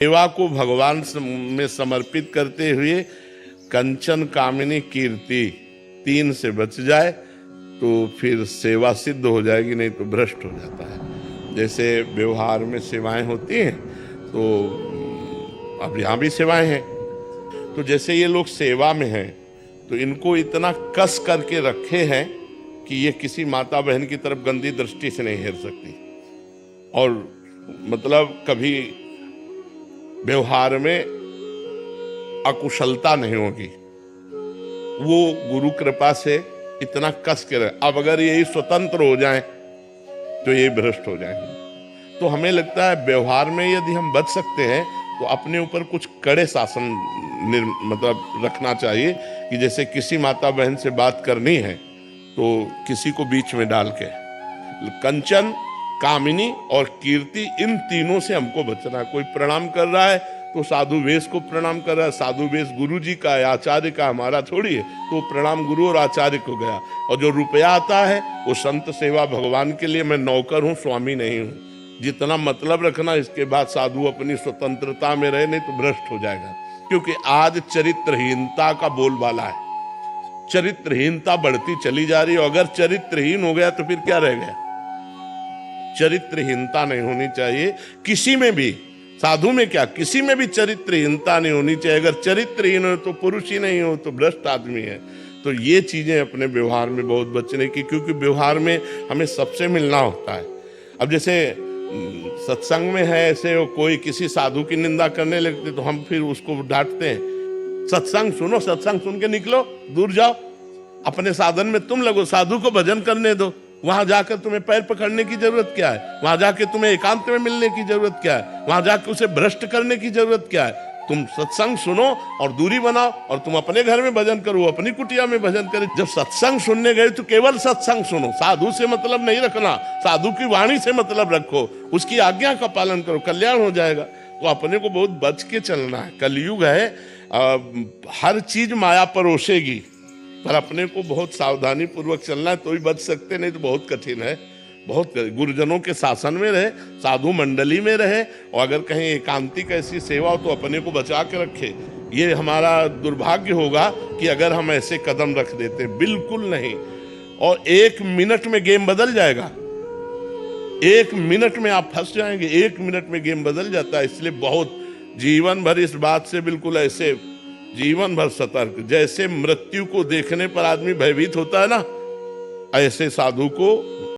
सेवा को भगवान में समर्पित करते हुए कंचन कामिनी कीर्ति 3 से बच जाए तो फिर सेवा सिद्ध हो जाएगी, नहीं तो भ्रष्ट हो जाता है। जैसे व्यवहार में सेवाएं होती हैं, तो अब यहाँ भी सेवाएं हैं, तो जैसे ये लोग सेवा में हैं तो इनको इतना कस करके रखे हैं कि ये किसी माता बहन की तरफ गंदी दृष्टि से नहीं हेर सकती, और मतलब कभी व्यवहार में अकुशलता नहीं होगी। वो गुरु कृपा से इतना कस के रहे। अब अगर यही स्वतंत्र हो जाएं तो ये भ्रष्ट हो जाएंगे। तो हमें लगता है व्यवहार में यदि हम बच सकते हैं तो अपने ऊपर कुछ कड़े शासन मतलब रखना चाहिए कि जैसे किसी माता बहन से बात करनी है तो किसी को बीच में डाल के, कंचन कामिनी और कीर्ति, इन तीनों से हमको बचना है। कोई प्रणाम कर रहा है तो साधु वेश को प्रणाम कर रहा है, साधु वेश गुरु जी का है, आचार्य का, हमारा थोड़ी है, तो प्रणाम गुरु और आचार्य को गया। और जो रुपया आता है वो संत सेवा भगवान के लिए, मैं नौकर हूँ, स्वामी नहीं हूँ। जितना मतलब रखना, इसके बाद साधु अपनी स्वतंत्रता में रहे, नहीं तो भ्रष्ट हो जाएगा। क्योंकि आज चरित्रहीनता का बोलबाला है, चरित्रहीनता बढ़ती चली जा रही है। अगर चरित्रहीन हो गया तो फिर क्या रह गया? चरित्रहीनता नहीं होनी चाहिए किसी में भी, साधु में क्या, किसी में भी चरित्रहीनता नहीं होनी चाहिए। अगर चरित्रहीन हो तो पुरुष ही नहीं हो तो भ्रष्ट आदमी है। तो ये चीजें अपने व्यवहार में बहुत बचने की, क्योंकि व्यवहार में हमें सबसे मिलना होता है। अब जैसे सत्संग में है, ऐसे कोई किसी साधु की निंदा करने लगते तो हम फिर उसको डांटते हैं। सत्संग सुनो, सत्संग सुन के निकलो, दूर जाओ, अपने साधन में तुम लगो, साधु को भजन करने दो। वहां जाकर तुम्हें पैर पकड़ने की जरूरत क्या है? वहां जाके तुम्हें एकांत में मिलने की जरूरत क्या है? वहां जाके उसे भ्रष्ट करने की जरूरत क्या है? तुम सत्संग सुनो और दूरी बनाओ, और तुम अपने घर में भजन करो, अपनी कुटिया में भजन करे। जब सत्संग सुनने गए तो केवल सत्संग सुनो, साधु से मतलब नहीं रखना, साधु की वाणी से मतलब रखो, उसकी आज्ञा का पालन करो, कल्याण हो जाएगा। तो अपने को बहुत बच के चलना है। कलयुग है, हर चीज माया परोसेगी, पर अपने को बहुत सावधानी पूर्वक चलना है, तो ही बच सकते, नहीं तो बहुत कठिन है। बहुत गुरुजनों के शासन में रहे, साधु मंडली में रहे, और अगर कहीं एकांतिक ऐसी सेवा हो तो अपने को बचा के रखे। ये हमारा दुर्भाग्य होगा कि अगर हम ऐसे कदम रख देते, बिल्कुल नहीं। और 1 मिनट में गेम बदल जाएगा, 1 मिनट में आप फंस जाएंगे, 1 मिनट में गेम बदल जाता है। इसलिए बहुत जीवन भर इस बात से बिल्कुल ऐसे जीवन भर सतर्क। जैसे मृत्यु को देखने पर आदमी भयभीत होता है ना, ऐसे साधु को